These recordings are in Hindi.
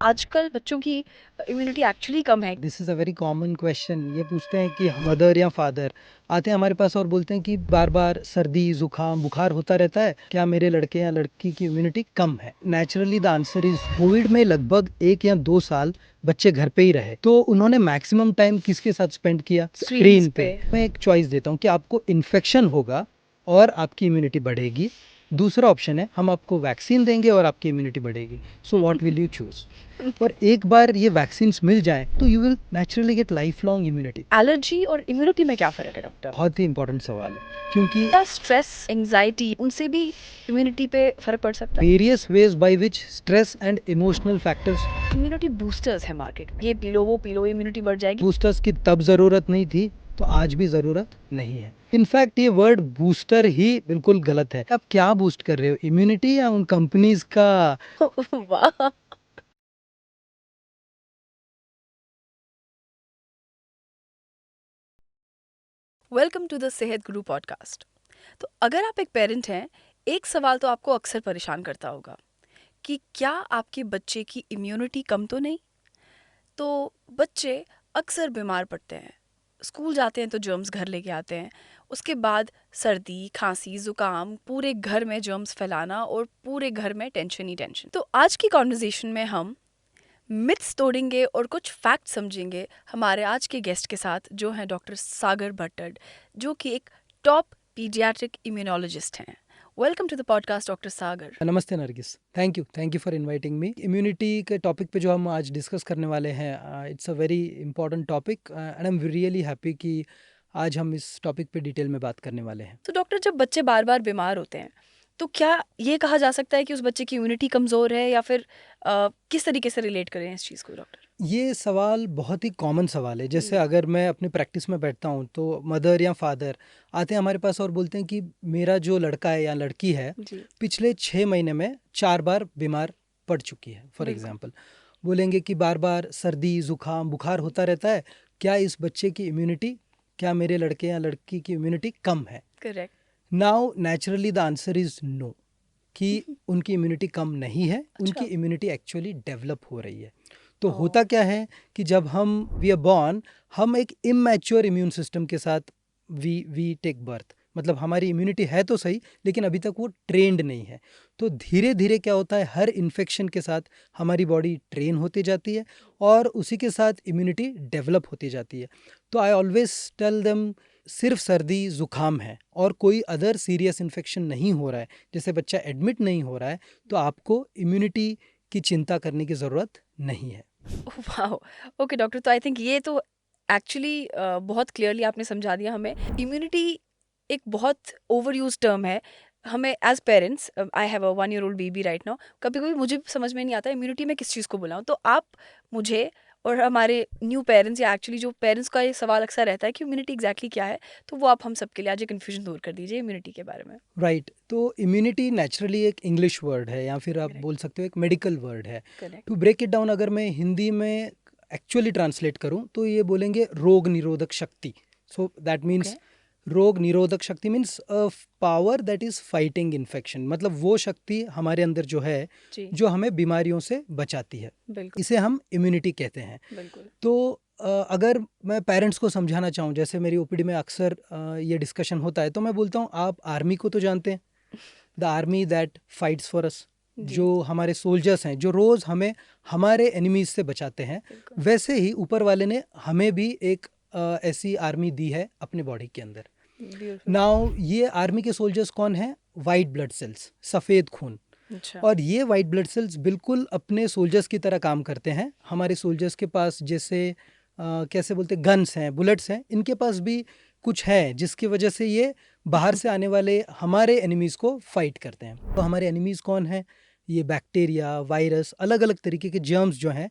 आजकल बच्चों की इम्यूनिटी एक्चुअली कम है। This is a very common question. ये पूछते हैं कि मदर या फादर आते हैं हमारे पास और बोलते हैं कि बार बार सर्दी जुकाम बुखार होता रहता है, क्या मेरे लड़के या लड़की की इम्यूनिटी कम है? Naturally the answer is Covid में लगभग 1 या 2 साल बच्चे घर पे ही रहे, तो उन्होंने मैक्सिमम टाइम किसके साथ स्पेंड किया? स्क्रीन पे। मैं एक चॉइस देता हूँ कि आपको इन्फेक्शन होगा और आपकी इम्यूनिटी बढ़ेगी, दूसरा ऑप्शन है हम आपको वैक्सीन देंगे और आपकी इम्यूनिटी बढ़ेगी। So what will you choose? और एक बार ये वैक्सीन मिल जाए तो you will naturally get life long immunity. Allergy और इम्यूनिटी में क्या फर्क है डॉक्टर? बहुत ही इंपॉर्टेंट सवाल है, क्योंकि क्या स्ट्रेस एंजाइटी उनसे भी इम्यूनिटी पे फर्क पड़ सकता है? Various ways by which stress and emotional factors. Immunity boosters है मार्केट में, ये पी लो वो पी लो, इम्यूनिटी बढ़ जाएगी। बूस्टर्स की तब जरूरत नहीं थी तो आज भी जरूरत नहीं है। इनफैक्ट ये वर्ड बूस्टर ही बिल्कुल गलत है। आप क्या बूस्ट कर रहे हो, इम्यूनिटी या उन कंपनीज का? वाह। वेलकम टू द सेहत गुरु पॉडकास्ट। तो अगर आप एक पेरेंट हैं, एक सवाल तो आपको अक्सर परेशान करता होगा कि क्या आपके बच्चे की इम्यूनिटी कम तो नहीं? तो बच्चे अक्सर बीमार पड़ते हैं, स्कूल जाते हैं तो जर्म्स घर लेके आते हैं, उसके बाद सर्दी खांसी जुकाम, पूरे घर में जर्म्स फैलाना और पूरे घर में टेंशन ही टेंशन। तो आज की कॉन्वर्जेशन में हम मिथ्स तोड़ेंगे और कुछ फैक्ट समझेंगे हमारे आज के गेस्ट के साथ, जो हैं डॉक्टर सागर भट्टड, जो कि एक टॉप पीडियाट्रिक इम्यूनोलॉजिस्ट हैं। Welcome to the podcast doctor Sagar. नमस्ते Nargis, thank you for inviting me. Immunity के टॉपिक पे जो हम आज डिस्कस करने वाले हैं, it's a very important topic and I am really happy कि आज हम इस टॉपिक पे डिटेल में बात करने वाले हैं। तो डॉक्टर, जब बच्चे बार बार बीमार होते हैं तो क्या ये कहा जा सकता है कि उस बच्चे की इम्यूनिटी कमज़ोर है, या फिर किस तरीके से रिलेट करें इस चीज़ को डॉक्टर? ये सवाल बहुत ही कॉमन सवाल है। जैसे जी। अगर मैं अपनी प्रैक्टिस में बैठता हूँ तो मदर या फादर आते हैं हमारे पास और बोलते हैं कि मेरा जो लड़का है या लड़की है जी। पिछले 6 महीने में 4 बार बीमार पड़ चुकी है। फॉर बिल्कुल। एग्जाम्पल बोलेंगे कि बार बार सर्दी जुकाम बुखार होता रहता है, क्या इस बच्चे की इम्यूनिटी, क्या मेरे लड़के या लड़की की इम्यूनिटी कम है? Correct. Now naturally the answer is no, कि उनकी इम्यूनिटी कम नहीं है, उनकी अच्छा। इम्यूनिटी एक्चुअली डेवलप हो रही है। तो ओ। होता क्या है कि जब हम वी आर बॉर्न, हम एक इमैच्योर इम्यून सिस्टम के साथ वी टेक बर्थ। मतलब हमारी इम्यूनिटी है तो सही, लेकिन अभी तक वो ट्रेंड नहीं है। तो धीरे धीरे क्या होता है, हर इन्फेक्शन के साथ हमारी बॉडी ट्रेन होती जाती है और उसी के साथ इम्यूनिटी डेवलप होती जाती है। तो आई ऑलवेज टेल देम, सिर्फ सर्दी जुकाम है और कोई अदर सीरियस इन्फेक्शन नहीं हो रहा है, जैसे बच्चा एडमिट नहीं हो रहा है, तो आपको इम्यूनिटी की चिंता करने की ज़रूरत नहीं है। वाह। ओके डॉक्टर, तो आई थिंक ये तो एक्चुअली बहुत क्लियरली आपने समझा दिया हमें। इम्यूनिटी एक बहुत ओवर यूज टर्म है। हमें as parents, I have a 1 year old baby right now, कभी कभी मुझे समझ में नहीं आता इम्यूनिटी में किस चीज़ को बुलाऊं। तो आप मुझे और हमारे न्यू पेरेंट्स, या एक्चुअली जो पेरेंट्स का ये सवाल अक्सर रहता है कि इम्यूनिटी एग्जैक्टली क्या है, तो वो आप हम सबके लिए आज ये कन्फ्यूजन दूर कर दीजिए इम्यूनिटी के बारे में। राइट। तो इम्यूनिटी नेचुरली एक इंग्लिश वर्ड है या फिर आप करेक्ट। बोल सकते हो एक मेडिकल वर्ड है। Correct. To break it down, अगर मैं हिंदी में एक्चुअली ट्रांसलेट करूं तो ये बोलेंगे रोग निरोधक शक्ति। So that okay. मीन्स, रोग निरोधक शक्ति means a power that is fighting infection. मतलब वो शक्ति हमारे अंदर जो है, जी। जो हमें बीमारियों से बचाती है, बिल्कुल। इसे हम इम्यूनिटी कहते हैं। बिल्कुल। तो अगर मैं पेरेंट्स को समझाना चाहूँ, जैसे मेरी ओपीडी में अक्सर ये डिस्कशन होता है, तो मैं बोलता हूँ आप आर्मी को तो जानते हैं, the army that fights for us. जी। जो हमारे सोल्जर्स हैं जो रोज़ हमें हमारे एनिमीज से बचाते हैं, बिल्कुल। वैसे ही ऊपर वाले ने हमें भी एक ऐसी आर्मी दी है अपने बॉडी के अंदर। ब्यूटीफुल। नाउ ये आर्मी के सोल्जर्स कौन हैं? वाइट ब्लड सेल्स, सफ़ेद खून। अच्छा। और ये वाइट ब्लड सेल्स बिल्कुल अपने सोल्जर्स की तरह काम करते हैं। हमारे सोल्जर्स के पास जैसे कैसे बोलते गन्स हैं, बुलेट्स हैं, इनके पास भी कुछ है जिसकी वजह से ये बाहर से आने वाले हमारे एनिमीज़ को फाइट करते हैं। तो हमारे एनिमीज़ कौन हैं? ये बैक्टीरिया, वायरस, अलग अलग तरीके के जर्म्स जो हैं,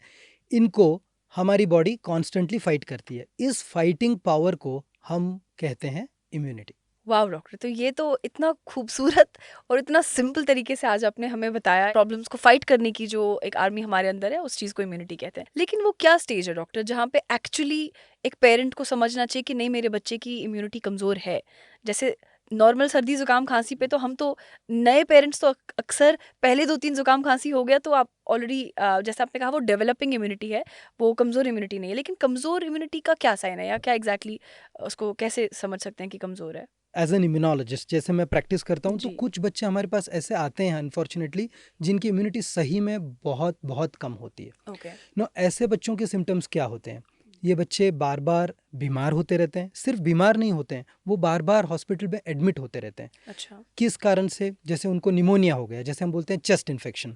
इनको हमारी बॉडी कॉन्स्टेंटली फाइट करती है। इस फाइटिंग पावर को हम कहते हैं इम्यूनिटी। वाह डॉक्टर, तो ये तो इतना खूबसूरत और इतना सिंपल तरीके से आज आपने हमें बताया प्रॉब्लम्स को फाइट करने की जो एक आर्मी हमारे अंदर है, उस चीज़ को इम्यूनिटी कहते हैं। लेकिन वो क्या स्टेज है डॉक्टर जहाँ पे एक्चुअली एक पेरेंट को समझना चाहिए कि नहीं, मेरे बच्चे की इम्यूनिटी कमज़ोर है? जैसे नॉर्मल सर्दी जुकाम खांसी पे तो हम तो नए पेरेंट्स तो अक्सर पहले 2-3 जुकाम खांसी हो गया तो आप ऑलरेडी जैसे आपने कहा वो डेवलपिंग इम्यूनिटी है, वो कमज़ोर इम्यूनिटी नहीं है। लेकिन कमज़ोर इम्यूनिटी का क्या साइन है या क्या एग्ज़ैक्टली उसको कैसे समझ सकते हैं कि कमज़ोर है? एज एन इम्यूनोलॉजिस्ट जैसे मैं प्रैक्टिस करता हूँ तो जी। कुछ बच्चे हमारे पास ऐसे आते हैं अनफॉर्चुनेटली जिनकी इम्यूनिटी सही में बहुत बहुत कम होती है। ओके। नो ऐसे बच्चों के सिम्टम्स क्या होते हैं? ये बच्चे बार बार बीमार होते रहते हैं, सिर्फ बीमार नहीं होते हैं, वो बार बार हॉस्पिटल में एडमिट होते रहते हैं। अच्छा। किस कारण से? जैसे उनको निमोनिया हो गया, जैसे हम बोलते हैं चेस्ट इन्फेक्शन।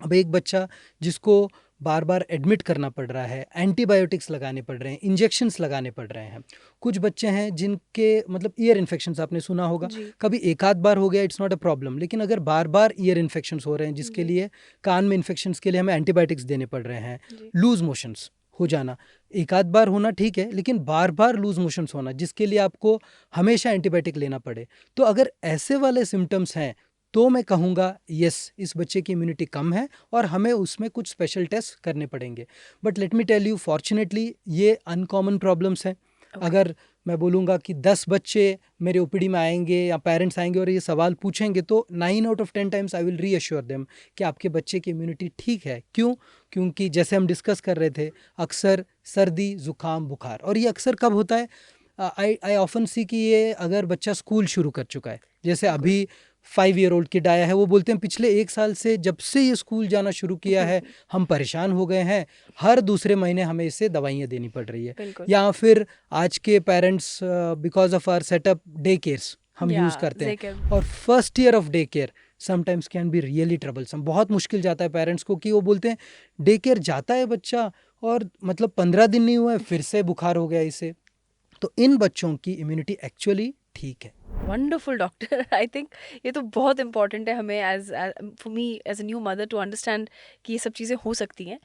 अब एक बच्चा जिसको बार बार एडमिट करना पड़ रहा है, एंटीबायोटिक्स लगाने पड़ रहे हैं, इंजेक्शंस लगाने पड़ रहे हैं। कुछ बच्चे हैं जिनके मतलब ईयर इन्फेक्शंस आपने सुना होगा, जी। कभी एक आध बार हो गया इट्स नॉट अ प्रॉब्लम, लेकिन अगर बार बार ईयर इन्फेक्शंस हो रहे हैं जिसके जी। लिए कान में इन्फेक्शंस के लिए हमें एंटीबायोटिक्स देने पड़ रहे हैं, जी। लूज मोशंस हो जाना, एक आध बार होना ठीक है, लेकिन बार बार लूज मोशंस होना जिसके लिए आपको हमेशा एंटीबायोटिक लेना पड़े, तो अगर ऐसे वाले सिम्टम्स हैं तो मैं कहूँगा यस इस बच्चे की इम्यूनिटी कम है और हमें उसमें कुछ स्पेशल टेस्ट करने पड़ेंगे। But let me tell you fortunately ये अनकॉमन प्रॉब्लम्स हैं। ओके। अगर मैं बोलूँगा कि 10 बच्चे मेरे ओपीडी में आएंगे या पेरेंट्स आएंगे और ये सवाल पूछेंगे तो 9 out of 10 times I will reassure them कि आपके बच्चे की इम्यूनिटी ठीक है। क्यों? क्योंकि जैसे हम डिस्कस कर रहे थे, अक्सर सर्दी जुकाम बुखार, और ये अक्सर कब होता है? आई ऑफन सी कि ये अगर बच्चा स्कूल शुरू कर चुका है, जैसे बिल्कुल। अभी 5 ईयर ओल्ड किड आया है, वो बोलते हैं पिछले 1 साल से जब से ये स्कूल जाना शुरू किया है हम परेशान हो गए हैं, हर दूसरे महीने हमें इससे दवाइयाँ देनी पड़ रही है। बिल्कुल। या फिर आज के parents because of our setup day cares हम या यूज़ करते हैं, जेकेब। और first year of day care sometimes can be really troublesome. बहुत मुश्किल जाता है पेरेंट्स को कि वो बोलते हैं डे केयर जाता है बच्चा और मतलब 15 दिन नहीं हुआ है फिर से बुखार हो गया इसे। तो इन बच्चों की इम्यूनिटी एक्चुअली ठीक है। Wonderful doctor. आई थिंक ये तो बहुत इंपॉर्टेंट है हमें as for me as a new mother to understand कि ये सब चीज़ें हो सकती हैं,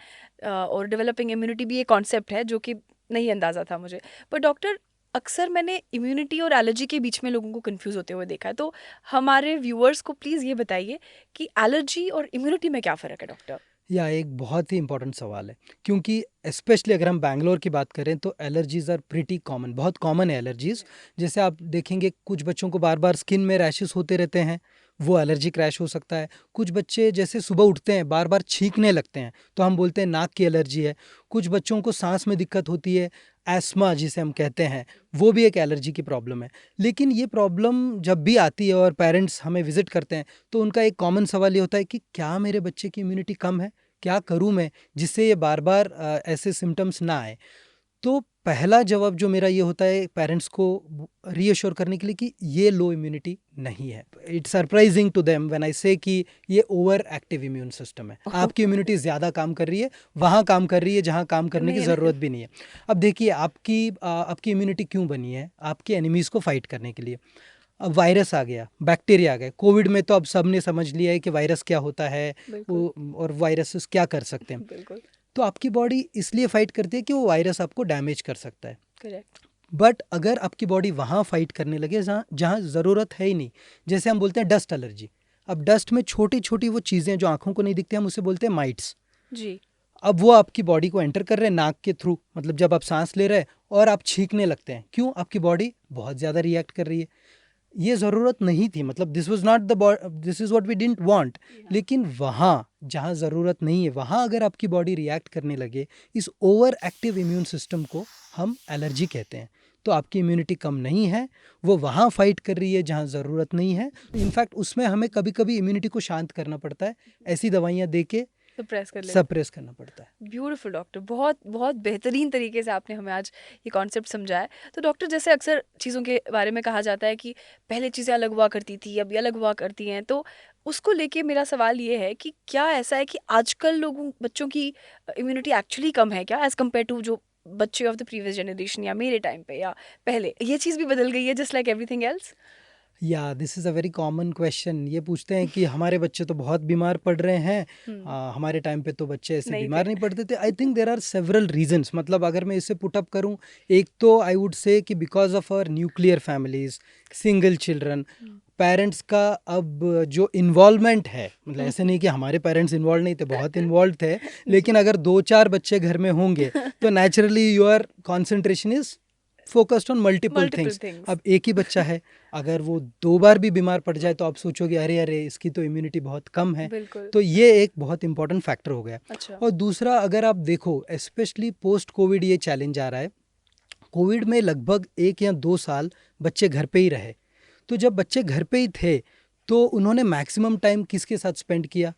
और डेवलपिंग इम्यूनिटी भी एक कॉन्सेप्ट है जो कि नहीं अंदाज़ा था मुझे। पर डॉक्टर अक्सर मैंने इम्यूनिटी और एलर्जी के बीच में लोगों को कंफ्यूज होते हुए देखा है, तो हमारे व्यूअर्स को प्लीज़ ये बताइए कि एलर्जी और इम्यूनिटी में क्या फ़र्क है डॉक्टर? या एक बहुत ही इंपॉर्टेंट सवाल है, क्योंकि स्पेशली अगर हम बैंगलोर की बात करें तो एलर्जीज़ आर प्रीटी कॉमन, बहुत कॉमन है एलर्जीज़। जैसे आप देखेंगे कुछ बच्चों को बार बार स्किन में रैशेस होते रहते हैं, वो एलर्जी क्रैश हो सकता है। कुछ बच्चे जैसे सुबह उठते हैं बार बार छींकने लगते हैं तो हम बोलते हैं नाक की एलर्जी है। कुछ बच्चों को सांस में दिक्कत होती है, एस्मा जिसे हम कहते हैं, वो भी एक एलर्जी की प्रॉब्लम है। लेकिन ये प्रॉब्लम जब भी आती है और पेरेंट्स हमें विजिट करते हैं तो उनका एक कॉमन सवाल ये होता है कि क्या मेरे बच्चे की इम्यूनिटी कम है, क्या करूं मैं जिससे ये बार बार ऐसे सिम्टम्स ना आए। तो पहला जवाब जो मेरा ये होता है पेरेंट्स को रीअश्योर करने के लिए कि ये लो इम्यूनिटी नहीं है। It's surprising to them when I say कि ये ओवर एक्टिव इम्यून सिस्टम है, आपकी इम्यूनिटी ज़्यादा काम कर रही है, वहाँ काम कर रही है जहाँ काम करने की नहीं, ज़रूरत भी नहीं है। अब देखिए आपकी इम्यूनिटी क्यों बनी है? आपके एनिमीज़ को फाइट करने के लिए। अब वायरस आ गया, बैक्टीरिया आ गए, कोविड में तो अब सबने समझ लिया है कि वायरस क्या होता है बिल्कुल। और वायरसेस क्या कर सकते हैं। बिल्कुल। तो आपकी बॉडी इसलिए फाइट करती है कि वो वायरस आपको डैमेज कर सकता है। करेक्ट। बट अगर आपकी बॉडी वहाँ फाइट करने लगे जहाँ जहाँ ज़रूरत है ही नहीं, जैसे हम बोलते हैं डस्ट एलर्जी। अब डस्ट में छोटी छोटी वो चीज़ें जो आंखों को नहीं दिखती हम उसे बोलते हैं माइट्स। जी। अब वो आपकी बॉडी को एंटर कर रहे हैं नाक के थ्रू, मतलब जब आप सांस ले रहे हैं और आप छींकने लगते हैं, क्यों? आपकी बॉडी बहुत ज़्यादा रिएक्ट कर रही है। ये ज़रूरत नहीं थी, मतलब this was not this is what we didn't want. लेकिन वहाँ जहाँ ज़रूरत नहीं है वहाँ अगर आपकी बॉडी रिएक्ट करने लगे, इस ओवर एक्टिव इम्यून सिस्टम को हम एलर्जी कहते हैं। तो आपकी इम्यूनिटी कम नहीं है, वो वहाँ फाइट कर रही है जहाँ ज़रूरत नहीं है। इनफैक्ट उसमें हमें कभी कभी इम्यूनिटी को शांत करना पड़ता है, ऐसी दवाइयाँ दे के सप्रेस कर लेते हैं। सप्रेस करना पड़ता है। ब्यूटीफुल डॉक्टर, बहुत बहुत बेहतरीन तरीके से आपने हमें आज ये कॉन्सेप्ट समझाया। तो डॉक्टर जैसे अक्सर चीज़ों के बारे में कहा जाता है कि पहले चीज़ें अलग हुआ करती थी, अब ये अलग हुआ करती हैं, तो उसको लेके मेरा सवाल ये है कि क्या ऐसा है कि आजकल बच्चों की इम्यूनिटी एक्चुअली कम है क्या एज़ कम्पेयर टू जो बच्चे ऑफ द प्रीवियस जनरेशन या मेरे टाइम पे या पहले? ये चीज़ भी बदल गई है जस्ट लाइक एवरीथिंग एल्स? या this is a very common question. ये पूछते हैं कि हमारे बच्चे तो बहुत बीमार पड़ रहे हैं, हमारे टाइम पे तो बच्चे ऐसे नहीं बीमार थे। नहीं पड़ते थे। I think there are several reasons, मतलब अगर मैं इसे पुट अप करूं, एक तो आई वुड से कि because of our nuclear families, single children, parents का अब जो इन्वॉल्वमेंट है, मतलब ऐसे नहीं कि हमारे पेरेंट्स इन्वॉल्व नहीं थे, बहुत इन्वॉल्व थे, लेकिन अगर 2-4 बच्चे घर में होंगे तो naturally your concentration is focused on multiple multiple things. Things. अब एक ही बच्चा है, अगर वो 2 बार भी बीमार पड़ जाए तो आप सोचोगे अरे अरे इसकी तो इम्यूनिटी बहुत कम है। बिल्कुल। तो ये एक बहुत इंपॉर्टेंट फैक्टर हो गया। अच्छा। और दूसरा, अगर आप देखो स्पेशली पोस्ट कोविड ये चैलेंज आ रहा है। कोविड में लगभग 1 या 2 साल बच्चे घर पे ही रहे। तो जब बच्चे घर पे ही थे तो उन्होंने मैक्सिमम टाइम किसके साथ स्पेंड किया?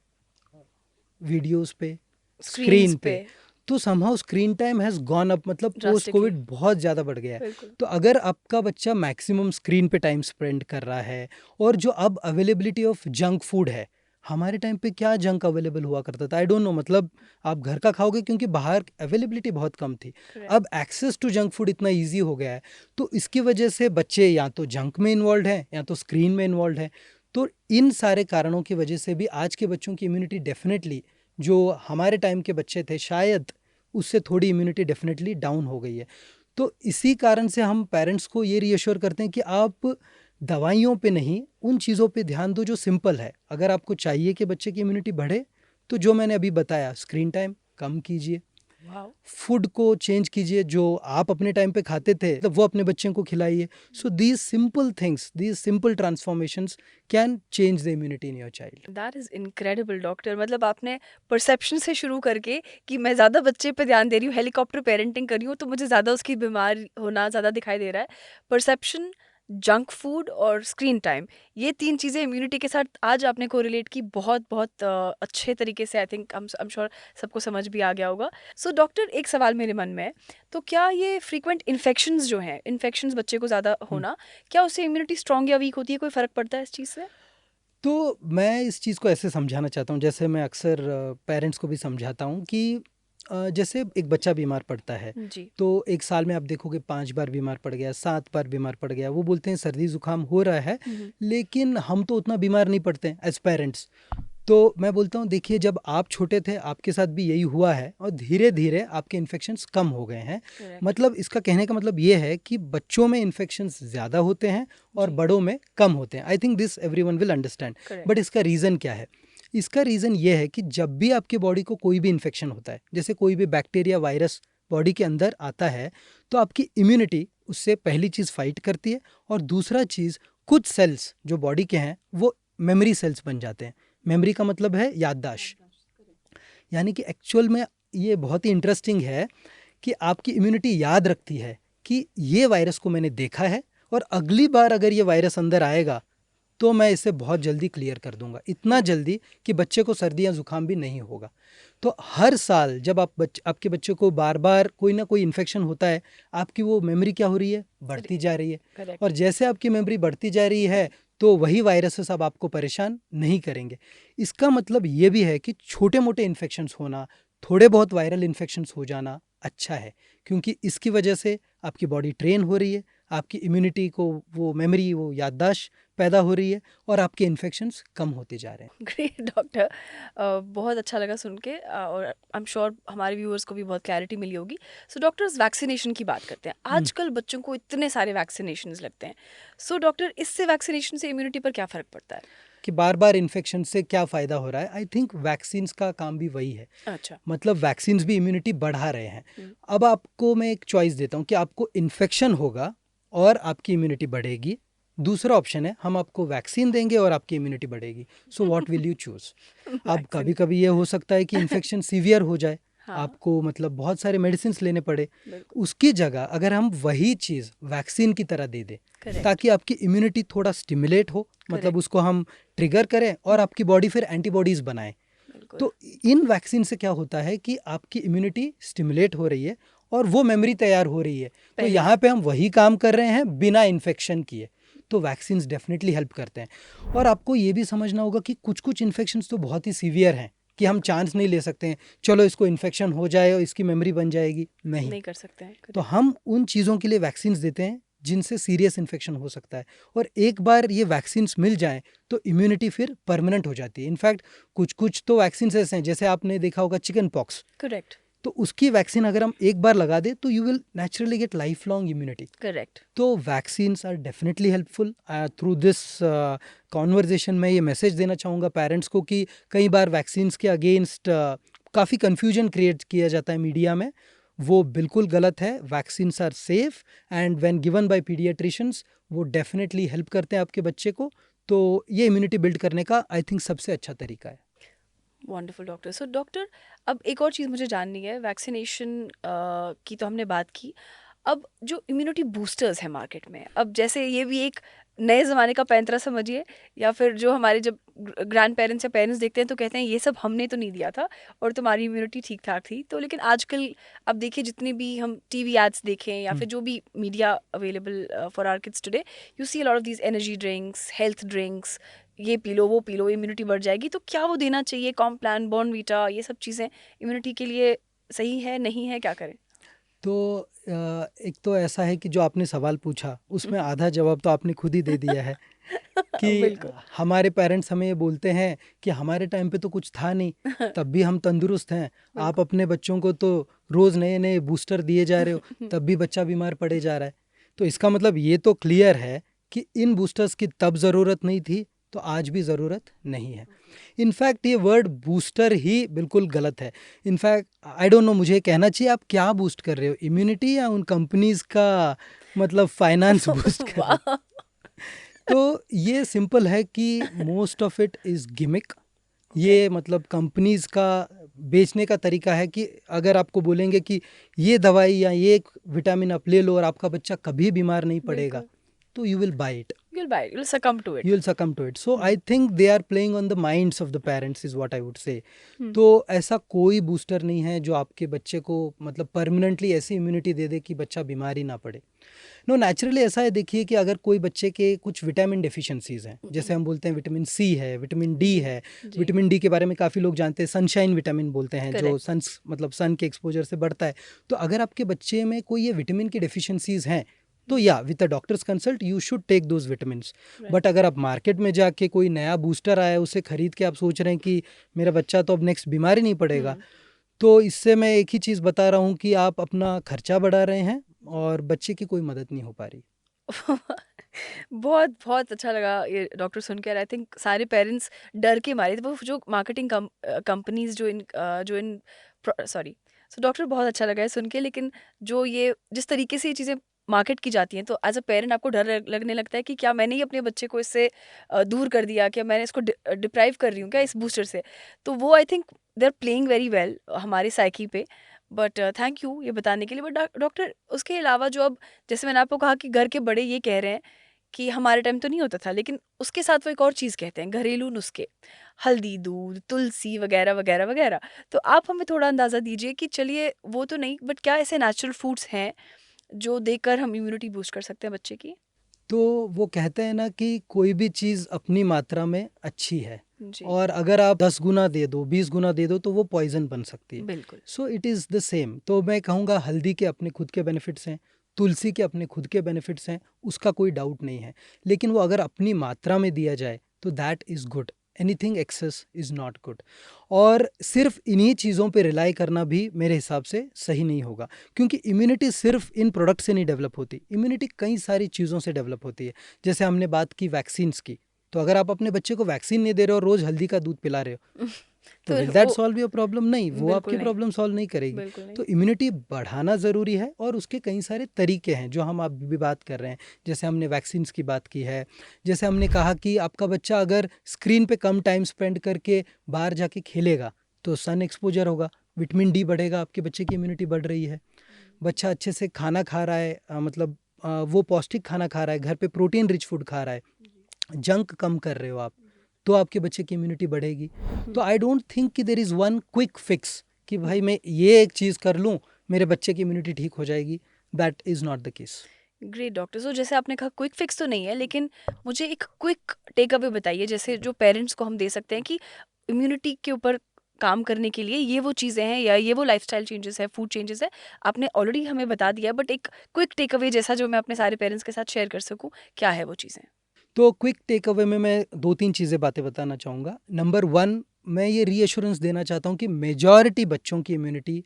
वीडियोस पे, स्क्रीन्स स्क्रीन पे। पे। तो somehow screen time has gone up, मतलब पोस्ट ड्रास्टिकली। कोविड बहुत ज़्यादा बढ़ गया है। बिल्कुल। तो अगर आपका बच्चा मैक्सिमम स्क्रीन पे टाइम स्पेंड कर रहा है, और जो अब अवेलेबिलिटी ऑफ जंक फूड है, हमारे टाइम पे क्या जंक अवेलेबल हुआ करता था? आई डोंट नो, मतलब आप घर का खाओगे क्योंकि बाहर अवेलेबिलिटी बहुत कम थी। करेक्ट। अब एक्सेस टू जंक फूड इतना ईजी हो गया है, तो इसकी वजह से बच्चे या तो जंक में इन्वॉल्व हैं या तो स्क्रीन में इन्वॉल्व हैं। तो इन सारे कारणों की वजह से भी आज के बच्चों की इम्यूनिटी डेफिनेटली, जो हमारे टाइम के बच्चे थे शायद उससे थोड़ी इम्यूनिटी डेफिनेटली डाउन हो गई है। तो इसी कारण से हम पेरेंट्स को ये रीअश्योर करते हैं कि आप दवाइयों पे नहीं, उन चीज़ों पे ध्यान दो जो सिंपल है। अगर आपको चाहिए कि बच्चे की इम्यूनिटी बढ़े, तो जो मैंने अभी बताया, स्क्रीन टाइम कम कीजिए, वाओ। फूड को चेंज कीजिए, जो आप अपने टाइम पे खाते थे तो वो अपने बच्चों को खिलाइए। So these simple things, these simple transformations can change the immunity in your child. That is incredible doctor. मतलब आपने परसेप्शन से शुरू करके कि मैं ज़्यादा बच्चे पे ध्यान दे रही हूँ, हेलीकॉप्टर पेरेंटिंग कर रही हूँ, तो मुझे ज़्यादा उसकी बीमार होना ज़्यादा दिखाई दे रहा है। परसेप्शन, जंक फूड और स्क्रीन टाइम, ये 3 चीज़ें इम्यूनिटी के साथ आज आपने कोरिलेट की बहुत बहुत अच्छे तरीके से। I think I am sure सबको समझ भी आ गया होगा। सो डॉक्टर, एक सवाल मेरे मन में है, तो क्या ये फ्रीक्वेंट इन्फेक्शंस जो हैं, इन्फेक्शंस बच्चे को ज़्यादा होना, क्या उससे इम्यूनिटी स्ट्रॉन्ग या वीक होती है? कोई फ़र्क पड़ता है इस चीज़ से? तो मैं इस चीज़ को ऐसे समझाना चाहता हूँ, जैसे मैं अक्सर पेरेंट्स को भी समझाता हूँ कि जैसे एक बच्चा बीमार पड़ता है, जी। तो 1 साल में आप देखोगे 5 बार बीमार पड़ गया, 7 बार बीमार पड़ गया। वो बोलते हैं सर्दी ज़ुकाम हो रहा है, लेकिन हम तो उतना बीमार नहीं पड़ते हैं एज़ पेरेंट्स। तो मैं बोलता हूँ देखिए, जब आप छोटे थे आपके साथ भी यही हुआ है, और धीरे-धीरे आपके इन्फेक्शंस कम हो गए हैं। करेक्ट। मतलब इसका कहने का मतलब ये है कि बच्चों में इन्फेक्शंस ज़्यादा होते हैं और जी। बड़ों में कम होते हैं। I think this everyone will understand. Correct. But इसका रीज़न क्या है? इसका रीज़न ये है कि जब भी आपकी बॉडी को कोई भी इन्फेक्शन होता है, जैसे कोई भी बैक्टीरिया, वायरस बॉडी के अंदर आता है, तो आपकी इम्यूनिटी उससे पहली चीज़ फाइट करती है, और दूसरा चीज़, कुछ सेल्स जो बॉडी के हैं वो मेमोरी सेल्स बन जाते हैं। मेमोरी का मतलब है याददाश्त। यानी कि एक्चुअल में ये बहुत ही इंटरेस्टिंग है कि आपकी इम्यूनिटी याद रखती है कि ये वायरस को मैंने देखा है, और अगली बार अगर ये वायरस अंदर आएगा तो मैं इसे बहुत जल्दी क्लियर कर दूंगा, इतना जल्दी कि बच्चे को सर्दी या जुकाम भी नहीं होगा। तो हर साल जब आपके बच्चे को बार बार कोई ना कोई इन्फेक्शन होता है, आपकी वो मेमोरी क्या हो रही है? बढ़ती जा रही है। करेक्ट। और जैसे आपकी मेमोरी बढ़ती जा रही है, तो वही वायरसेस अब आपको परेशान नहीं करेंगे। इसका मतलब ये भी है कि छोटे मोटे इन्फेक्शंस होना, थोड़े बहुत वायरल इन्फेक्शंस हो जाना अच्छा है, क्योंकि इसकी वजह से आपकी बॉडी ट्रेन हो रही है, आपकी इम्यूनिटी को वो मेमोरी, वो याददाश्त पैदा हो रही है, और आपके इन्फेक्शंस कम होते जा रहे हैं। Great doctor. बहुत अच्छा लगा सुन के, और आई एम श्योर हमारे व्यूअर्स को भी बहुत क्लैरिटी मिली होगी। सो डॉक्टर्स, वैक्सीनेशन की बात करते हैं। आजकल बच्चों को इतने सारे वैक्सीनेशंस लगते हैं। सो डॉक्टर, इससे वैक्सीनेशन से इम्यूनिटी पर क्या फ़र्क पड़ता है? कि बार बार इन्फेक्शन से क्या फ़ायदा हो रहा है? आई थिंक वैक्सीन्स का काम भी वही है। अच्छा। मतलब वैक्सीन्स भी इम्यूनिटी बढ़ा रहे हैं। हम्म। अब आपको मैं एक चॉइस देता हूँ कि आपको इन्फेक्शन होगा और आपकी इम्यूनिटी बढ़ेगी। दूसरा ऑप्शन है, हम आपको वैक्सीन देंगे और आपकी इम्यूनिटी बढ़ेगी। So what will you choose? अब कभी वैक्सीन। कभी ये हो सकता है कि इन्फेक्शन सीवियर हो जाए, हाँ। आपको मतलब बहुत सारे मेडिसिन लेने पड़े। बिल्कुल। उसकी जगह अगर हम वही चीज़ वैक्सीन की तरह दे दें, करेक्ट। ताकि आपकी इम्यूनिटी थोड़ा स्टिमुलेट हो, मतलब करेक्ट। उसको हम ट्रिगर करें और आपकी बॉडी फिर एंटीबॉडीज़ बनाए। बिल्कुल। तो इन वैक्सीन से क्या होता है कि आपकी इम्यूनिटी स्टिमुलेट हो रही है और वो मेमोरी तैयार हो रही है। तो पहले यहाँ पे हम वही काम कर रहे हैं बिना इन्फेक्शन किए। तो वैक्सीन्स डेफिनेटली हेल्प करते हैं। और आपको ये भी समझना होगा कि कुछ कुछ इन्फेक्शंस तो बहुत ही सीवियर हैं कि हम चांस नहीं ले सकते हैं, चलो इसको इन्फेक्शन हो जाए और इसकी मेमोरी बन जाएगी, नहीं। नहीं कर सकते हैं। तो करेक्ट। हम उन चीज़ों के लिए वैक्सीन्स देते हैं जिनसे सीरियस इन्फेक्शन हो सकता है, और एक बार ये वैक्सीन्स मिल जाएं तो इम्यूनिटी फिर परमानेंट हो जाती है। इनफैक्ट कुछ कुछ तो वैक्सीन्स ऐसे हैं, जैसे आपने देखा होगा चिकन पॉक्स, करेक्ट। तो उसकी वैक्सीन अगर हम एक बार लगा दें तो you will naturally get life long immunity. Correct. तो vaccines are definitely helpful. Through this conversation मैं ये मैसेज देना चाहूँगा पेरेंट्स को कि कई बार वैक्सीन्स के अगेंस्ट काफ़ी कन्फ्यूजन क्रिएट किया जाता है मीडिया में। वो बिल्कुल गलत है। Vaccines are safe and when given by pediatricians वो डेफिनेटली हेल्प करते हैं आपके बच्चे को। तो ये इम्यूनिटी बिल्ड करने का आई थिंक सबसे अच्छा तरीका है। Wonderful doctor. सो डॉक्टर, अब एक और चीज़ मुझे जाननी है, वैक्सीनेशन की तो हमने बात की। अब जो इम्यूनिटी बूस्टर्स हैं मार्केट में, अब जैसे ये भी एक नए ज़माने का पैंतरा समझिए, या फिर जो हमारे जब ग्रैंड पेरेंट्स या पेरेंट्स देखते हैं तो कहते हैं ये सब हमने तो नहीं दिया था और तुम्हारी इम्यूनिटी ठीक ठाक थी। तो लेकिन आजकल अब देखिए, जितने भी हम टीवी एड्स देखें या फिर जो भी media available for our kids today, you see a lot of these energy drinks, health drinks, ये पी लो वो पी लो, इम्यूनिटी बढ़ जाएगी। तो क्या वो देना चाहिए? कॉम्प्लान, बॉर्नवीटा, ये सब चीज़ें इम्यूनिटी के लिए सही है, नहीं है, क्या करें? तो एक तो ऐसा है कि जो आपने सवाल पूछा उसमें आधा जवाब तो आपने खुद ही दे दिया है कि बिल्कुल। हमारे पेरेंट्स हमें ये बोलते हैं कि हमारे टाइम पे तो कुछ था नहीं, तब भी हम तंदुरुस्त हैं। आप बिल्कुल। अपने बच्चों को तो रोज़ नए नए बूस्टर दिए जा रहे हो, तब भी बच्चा बीमार पड़े जा रहा है। तो इसका मतलब ये तो क्लियर है कि इन बूस्टर्स की तब ज़रूरत नहीं थी, तो आज भी ज़रूरत नहीं है। इनफैक्ट ये वर्ड बूस्टर ही बिल्कुल गलत है। इनफैक्ट आई डोंट नो, मुझे कहना चाहिए आप क्या बूस्ट कर रहे हो, इम्यूनिटी या उन कंपनीज का मतलब फाइनेंस बूस्ट कर रहे हो। वाह। तो ये सिंपल है कि most of it is gimmick. Okay. ये मतलब कंपनीज का बेचने का तरीका है कि अगर आपको बोलेंगे कि ये दवाई या ये एक विटामिन आप ले लो और आपका बच्चा कभी बीमार नहीं पड़ेगा, बिल्कुल। तो you will buy it, You'll buy it. You'll succumb to you it. will succumb to it. So I think they are playing on the minds of the parents is what I would say. Hmm. तो ऐसा कोई बूस्टर नहीं है जो आपके बच्चे को मतलब परमानेंटली ऐसी इम्यूनिटी दे दे कि बच्चा बीमार ही ना पड़े। नो, नेचुरली ऐसा है, देखिए कि अगर कोई बच्चे के कुछ विटामिन डेफिशिएंसीज हैं, जैसे हम बोलते हैं विटामिन सी है, विटामिन डी है। जी। विटामिन डी के बारे में काफ़ी लोग जानते हैं, सनशाइन विटामिन बोलते हैं, जो Correct. सन मतलब सन के एक्सपोजर से बढ़ता है। तो अगर आपके बच्चे में कोई ये विटामिन की डेफिशिएंसीज हैं, तो या with a doctors consult you should take those vitamins. Right. But अगर आप मार्केट में जाके कोई नया बूस्टर आया है उसे खरीद के आप सोच रहे हैं कि मेरा बच्चा तो अब नेक्स्ट बीमार ही नहीं पड़ेगा, तो इससे मैं एक ही चीज़ बता रहा हूँ कि आप अपना खर्चा बढ़ा रहे हैं और बच्चे की कोई मदद नहीं हो पा रही। बहुत बहुत अच्छा लगा ये डॉक्टर सुनकर। आई थिंक सारे पेरेंट्स डर के मारे थे, वो जो मार्केटिंग कंपनीज जो इन सॉरी। सो डॉक्टर, बहुत अच्छा लगा है सुन के। लेकिन जो ये जिस तरीके से ये चीज़ें मार्केट की जाती हैं, तो एज अ पेरेंट आपको डर लगने लगता है कि क्या मैंने ही अपने बच्चे को इससे दूर कर दिया, क्या मैंने इसको डिप्राइव कर रही हूँ क्या इस बूस्टर से? तो वो I think they are playing very well हमारे साइकी पे। बट थैंक यू ये बताने के लिए। बट डॉक्टर, उसके अलावा जो अब, जैसे मैंने आपको कहा कि घर के बड़े ये कह रहे हैं कि हमारे टाइम तो नहीं होता था, लेकिन उसके साथ वो एक और चीज़ कहते हैं, घरेलू नुस्खे, हल्दी, दूध, तुलसी वगैरह वगैरह वगैरह। तो आप हमें थोड़ा अंदाज़ा दीजिए कि चलिए वो तो नहीं, बट क्या ऐसे नेचुरल फूड्स हैं जो देकर हम इम्यूनिटी बूस्ट कर सकते हैं बच्चे की? तो वो कहते हैं ना कि कोई भी चीज़ अपनी मात्रा में अच्छी है, जी। और अगर आप 10 गुना दे दो, 20 गुना दे दो, तो वो पॉइजन बन सकती है। बिल्कुल। So it is the same. तो मैं कहूँगा हल्दी के अपने खुद के बेनिफिट्स हैं, तुलसी के अपने खुद के बेनिफिट्स हैं, उसका कोई डाउट नहीं है। लेकिन वो अगर अपनी मात्रा में दिया जाए तो that is good. Anything excess is not good. और सिर्फ इन्हीं चीज़ों पे रिलाई करना भी मेरे हिसाब से सही नहीं होगा, क्योंकि इम्यूनिटी सिर्फ इन प्रोडक्ट से नहीं डेवलप होती। इम्यूनिटी कई सारी चीज़ों से डेवलप होती है। जैसे हमने बात की वैक्सीन्स की, तो अगर आप अपने बच्चे को वैक्सीन नहीं दे रहे हो और रोज़ हल्दी का दूध पिला रहे हो, तो तो विल दैट वो सॉल्व योर प्रॉब्लम? नहीं, वो बिल्कुल आपकी नहीं। प्रॉब्लम सॉल्व नहीं करेगी। बिल्कुल नहीं। तो इम्यूनिटी बढ़ाना ज़रूरी है, और उसके कई सारे तरीके हैं जो हम आप भी बात कर रहे हैं। जैसे हमने वैक्सीन्स की बात की है, जैसे हमने कहा कि आपका बच्चा अगर स्क्रीन पे कम टाइम स्पेंड करके बाहर जाके खेलेगा तो सन एक्सपोजर होगा, विटामिन डी बढ़ेगा, आपके बच्चे की इम्यूनिटी बढ़ रही है। बच्चा अच्छे से खाना खा रहा है, मतलब वो पौष्टिक खाना खा रहा है, घर पे प्रोटीन रिच फूड खा रहा है, जंक कम कर रहे हो आप, तो आपके बच्चे की इम्यूनिटी बढ़ेगी। तो आई डोंट थिंक कि there is one quick fix कि भाई मैं ये एक चीज़ कर लूँ मेरे बच्चे की इम्यूनिटी ठीक हो जाएगी। That is not the case. Great doctor. So जैसे आपने कहा क्विक फिक्स तो नहीं है, लेकिन मुझे एक क्विक टेक अवे बताइए, जैसे जो पेरेंट्स को हम दे सकते हैं कि इम्यूनिटी के ऊपर काम करने के लिए ये वो चीज़ें हैं या ये वो लाइफस्टाइल चेंजेस है, फूड चेंजेस है। आपने ऑलरेडी हमें बता दिया, बट एक क्विक टेक अवे जैसा जो मैं अपने सारे पेरेंट्स के साथ शेयर कर सकूं, क्या है वो चीज़ें? तो क्विक टेक अवे में मैं 2-3 चीज़ें बातें बताना चाहूँगा। नंबर 1, मैं ये रीअश्योरेंस देना चाहता हूँ कि मेजॉरिटी बच्चों की इम्यूनिटी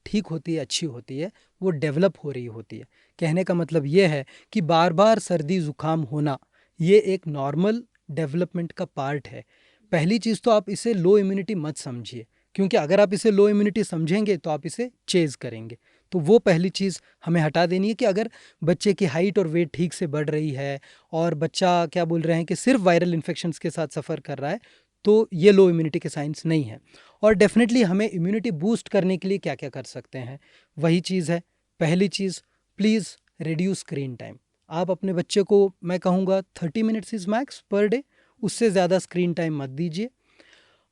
ठीक होती है, अच्छी होती है, वो डेवलप हो रही होती है। कहने का मतलब ये है कि बार-बार सर्दी ज़ुकाम होना, ये एक नॉर्मल डेवलपमेंट का पार्ट है। पहली चीज़ तो आप इसे लो इम्यूनिटी मत समझिए। क्योंकि अगर आप इसे लो इम्यूनिटी समझेंगे तो आप इसे चेज करेंगे। तो वो पहली चीज़ हमें हटा देनी है कि अगर बच्चे की हाइट और वेट ठीक से बढ़ रही है और बच्चा क्या बोल रहे हैं कि सिर्फ वायरल इन्फेक्शंस के साथ सफ़र कर रहा है, तो ये लो इम्यूनिटी के साइंस नहीं है। और डेफिनेटली हमें इम्यूनिटी बूस्ट करने के लिए क्या क्या कर सकते हैं, वही चीज़ है। पहली चीज़, प्लीज़ रिड्यूस स्क्रीन टाइम। आप अपने बच्चे को, मैं कहूँगा 30 minutes is max per day, उससे ज़्यादा स्क्रीन टाइम मत दीजिए।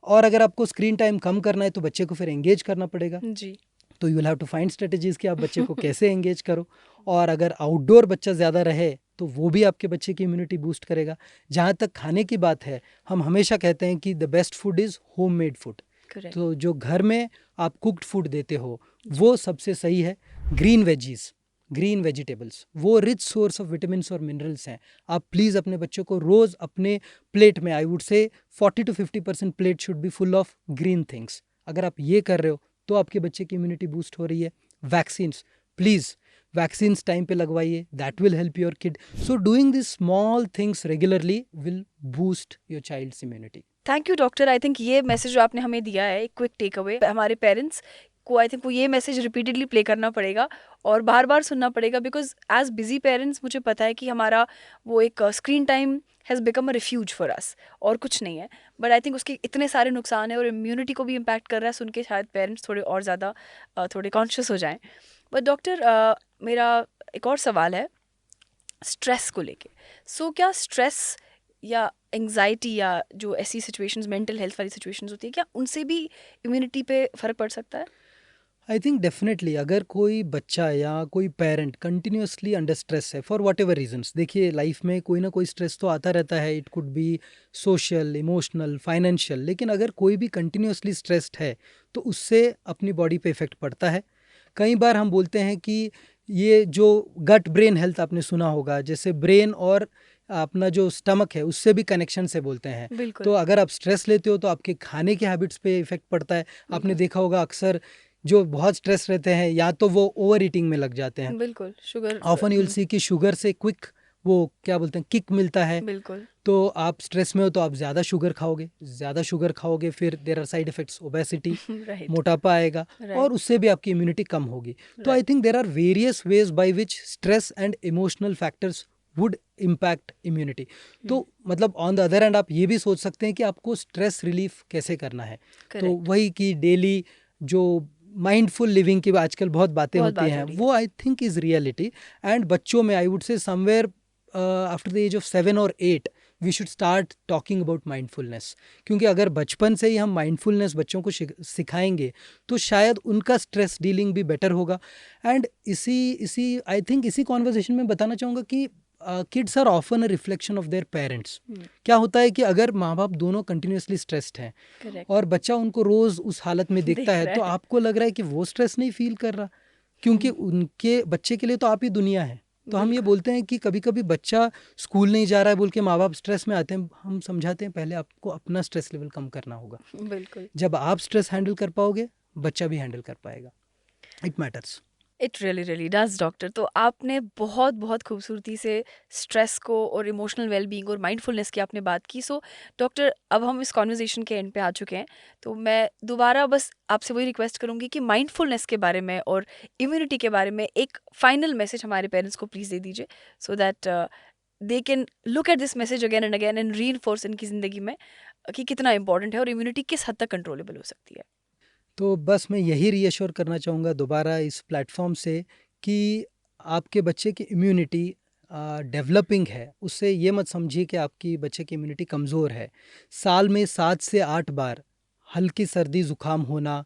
और अगर आपको स्क्रीन टाइम कम करना है तो बच्चे को फिर एंगेज करना पड़ेगा। जी। तो you will have to find strategies कि आप बच्चे को कैसे एंगेज करो। और अगर आउटडोर बच्चा ज़्यादा रहे तो वो भी आपके बच्चे की इम्यूनिटी बूस्ट करेगा। जहाँ तक खाने की बात है, हम हमेशा कहते हैं कि the best food is home made food. Correct. तो जो घर में आप कुक्ड फूड देते हो वो सबसे सही है। ग्रीन वेजीज, ग्रीन वेजिटेबल्स, वो रिच सोर्स ऑफ विटामिन्स और मिनरल्स हैं। आप प्लीज़ अपने बच्चों को रोज़ अपने प्लेट में, आई वुड से 40 to 50% plate should be full of green things. अगर आप ये कर रहे हो तो आपके बच्चे की इम्यूनिटी बूस्ट हो रही है। वैक्सीन्स, प्लीज़ वैक्सीन्स टाइम पे लगवाइए, that will help your kid. So doing this small things regularly will boost your child's immunity. Thank you doctor. I think ये मैसेज जो आपने हमें दिया है, एक क्विक टेक अवे हमारे पेरेंट्स को, आई थिंक वो ये मैसेज रिपीटेडली प्ले करना पड़ेगा और बार बार सुनना पड़ेगा, बिकॉज एज बिजी पेरेंट्स मुझे पता है कि हमारा वो एक screen time has become a refuge for us और कुछ नहीं है। बट आई थिंक उसके इतने सारे नुकसान है और इम्यूनिटी को भी इम्पैक्ट कर रहा है। सुन के शायद पेरेंट्स थोड़े और ज़्यादा थोड़े कॉन्शियस हो जाएं। बट डॉक्टर, मेरा एक और सवाल है स्ट्रेस को लेके। सो क्या स्ट्रेस या एंग्जाइटी या जो ऐसी सिचुएशंस, मेंटल हेल्थ वाली सिचुएशंस होती है, क्या उनसे भी इम्यूनिटी पे फ़र्क पड़ सकता है? आई थिंक डेफिनेटली अगर कोई बच्चा या कोई पेरेंट कंटिन्यूसली अंडर स्ट्रेस है फॉर वट एवर रीजन्स, देखिए लाइफ में कोई ना कोई स्ट्रेस तो आता रहता है। It could be social, emotional, financial. लेकिन अगर कोई भी कंटिन्यूसली स्ट्रेस्ड है तो उससे अपनी बॉडी पे इफेक्ट पड़ता है। कई बार हम बोलते हैं कि ये जो गट ब्रेन हेल्थ आपने सुना होगा, जैसे ब्रेन और अपना जो स्टमक है उससे भी कनेक्शन से बोलते हैं। तो बिल्कुल। अगर आप स्ट्रेस लेते हो तो आपके खाने के हैबिट्स पे इफेक्ट पड़ता है। आपने बिल्कुल। देखा होगा अक्सर जो बहुत स्ट्रेस रहते हैं या तो वो ओवर ईटिंग में लग जाते हैं। बिल्कुल शुगर। ऑफन यूल सी कि शुगर से क्विक, वो क्या बोलते हैं, किक मिलता है। बिल्कुल। तो आप स्ट्रेस में हो तो आप ज़्यादा शुगर खाओगे, ज़्यादा शुगर खाओगे फिर there are side effects, obesity, right. मोटापा आएगा और राइट। उससे भी आपकी इम्यूनिटी कम होगी। तो I right. Think there are various ways by which stress and emotional factors would impact immunity. तो मतलब ऑन द अदर हैंड आप ये भी सोच सकते हैं कि आपको स्ट्रेस रिलीफ कैसे करना है। तो करेक्ट। वही कि डेली जो माइंडफुल लिविंग की आजकल बहुत बातें बहुत होती बात हैं, हो रही है। वो I think is reality. And बच्चों में I would say somewhere after the age of 7 or 8 we should start talking about mindfulness. क्योंकि अगर बचपन से ही हम माइंडफुलनेस बच्चों को सिखाएंगे तो शायद उनका स्ट्रेस डीलिंग भी बेटर होगा। एंड इसी इसी आई थिंक इसी कॉन्वर्जेशन में बताना चाहूँगा कि kids are often a reflection of their parents. क्या होता है कि अगर माँ बाप दोनों कंटिन्यूसली स्ट्रेस्ड हैं करेक्ट। और बच्चा उनको रोज़ उस हालत में देखता देख है रहा तो है। आपको लग रहा है कि वो स्ट्रेस नहीं फील कर रहा, क्योंकि उनके बच्चे के लिए तो आप ही दुनिया है। तो हम ये बिल्कुल। बोलते हैं कि कभी कभी बच्चा स्कूल नहीं जा रहा है बोल के माँ बाप स्ट्रेस में आते हैं, हम समझाते हैं पहले आपको अपना स्ट्रेस लेवल कम करना होगा। बिल्कुल। जब आप स्ट्रेस हैंडल कर पाओगे बच्चा भी हैंडल कर पाएगा। It matters. It really really does doctor. तो आपने बहुत बहुत खूबसूरती से स्ट्रेस को और इमोशनल वेलबींग और माइंडफुलनेस की आपने बात की। सो डॉक्टर, अब हम इस कॉन्वर्जेशन के एंड पे आ चुके हैं, तो मैं दोबारा बस आपसे वही रिक्वेस्ट करूंगी कि माइंडफुलनेस के बारे में और इम्यूनिटी के बारे में एक फाइनल मैसेज हमारे पेरेंट्स को प्लीज़ दे दीजिए, so that they can look at this message again and reinforce इनकी ज़िंदगी में कि कितना इंपॉर्टेंट है और इम्यूनिटी किस हद तक कंट्रोलेबल हो सकती है। तो बस मैं यही रीअश्योर करना चाहूँगा दोबारा इस प्लेटफॉर्म से कि आपके बच्चे की इम्यूनिटी डेवलपिंग है, उससे ये मत समझिए कि आपकी बच्चे की इम्यूनिटी कमज़ोर है। साल में 7 से 8 बार हल्की सर्दी ज़ुकाम होना,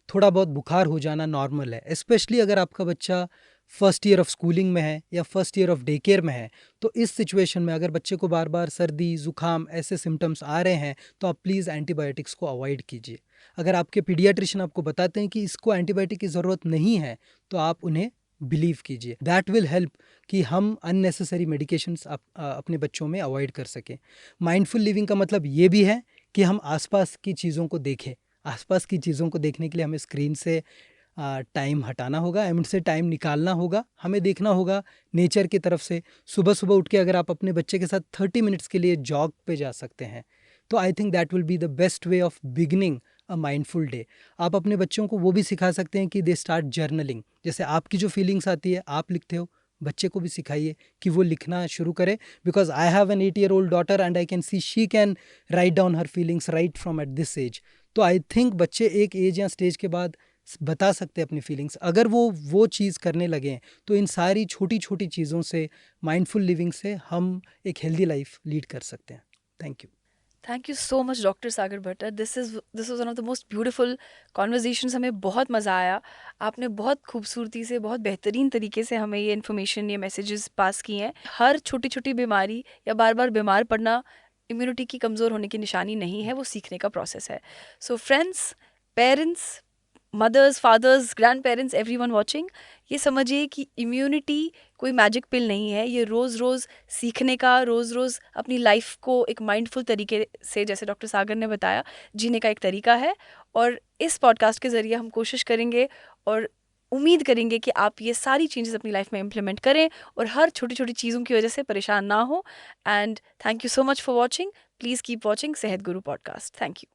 थोड़ा बहुत बुखार हो जाना नॉर्मल है। स्पेशली अगर आपका बच्चा फर्स्ट ईयर ऑफ स्कूलिंग में है या first year of day care में है, तो इस सिचुएशन में अगर बच्चे को बार बार सर्दी ज़ुकाम ऐसे सिम्टम्स आ रहे हैं तो आप प्लीज़ एंटीबायोटिक्स को अवॉइड कीजिए। अगर आपके पीडियाट्रिशियन आपको बताते हैं कि इसको एंटीबायोटिक की ज़रूरत नहीं है तो आप उन्हें बिलीव कीजिए। दैट विल हेल्प कि हम अननेसेसरी मेडिकेशंस अपने बच्चों में अवॉइड कर सकें। माइंडफुल लिविंग का मतलब ये भी है कि हम आसपास की चीज़ों को देखें। आसपास की चीज़ों को देखने के लिए हमें स्क्रीन से टाइम हटाना होगा, एम से टाइम निकालना होगा। हमें देखना होगा नेचर की तरफ से। सुबह सुबह उठ के अगर आप अपने बच्चे के साथ 30 मिनट्स के लिए जॉग पे जा सकते हैं तो I think that will be the best way of beginning a mindful day. आप अपने बच्चों को वो भी सिखा सकते हैं कि दे स्टार्ट जर्नलिंग। जैसे आपकी जो फीलिंग्स आती है आप लिखते हो, बच्चे को भी सिखाइए कि वो लिखना शुरू करे। Because I have an 8 year old daughter and I can see she can write down her feelings right from at this age. तो आई थिंक बच्चे एक एज या स्टेज के बाद बता सकते हैं अपनी फीलिंग्स। अगर वो चीज़ करने लगे हैं तो इन सारी छोटी छोटी चीज़ों से, माइंडफुल लिविंग से हम एक हेल्दी लाइफ लीड कर सकते हैं। Thank you. Thank you so much doctor Sagar Bhattar. This was one of the most beautiful conversations. हमें बहुत मज़ा आया। आपने बहुत खूबसूरती से, बहुत बेहतरीन तरीके से हमें ये इन्फॉर्मेशन, ये मैसेजेस पास किए हैं। हर छोटी छोटी बीमारी या बार बार बीमार पड़ना इम्यूनिटी की कमज़ोर होने की निशानी नहीं है, वो सीखने का प्रोसेस है। So friends, parents, mothers, fathers, grandparents, everyone watching, ये समझिए कि इम्यूनिटी कोई मैजिक पिल नहीं है। ये रोज़ रोज़ सीखने का, रोज़ रोज़ अपनी लाइफ को एक माइंडफुल तरीके से, जैसे डॉक्टर सागर ने बताया, जीने का एक तरीका है। और इस पॉडकास्ट के ज़रिए हम कोशिश करेंगे और उम्मीद करेंगे कि आप ये सारी चेंजेस अपनी लाइफ में इम्प्लीमेंट करें और हर छोटी छोटी चीज़ों की वजह से परेशान ना हो। And thank you so much for watching. Please keep watching सेहत गुरु पॉडकास्ट। Thank you.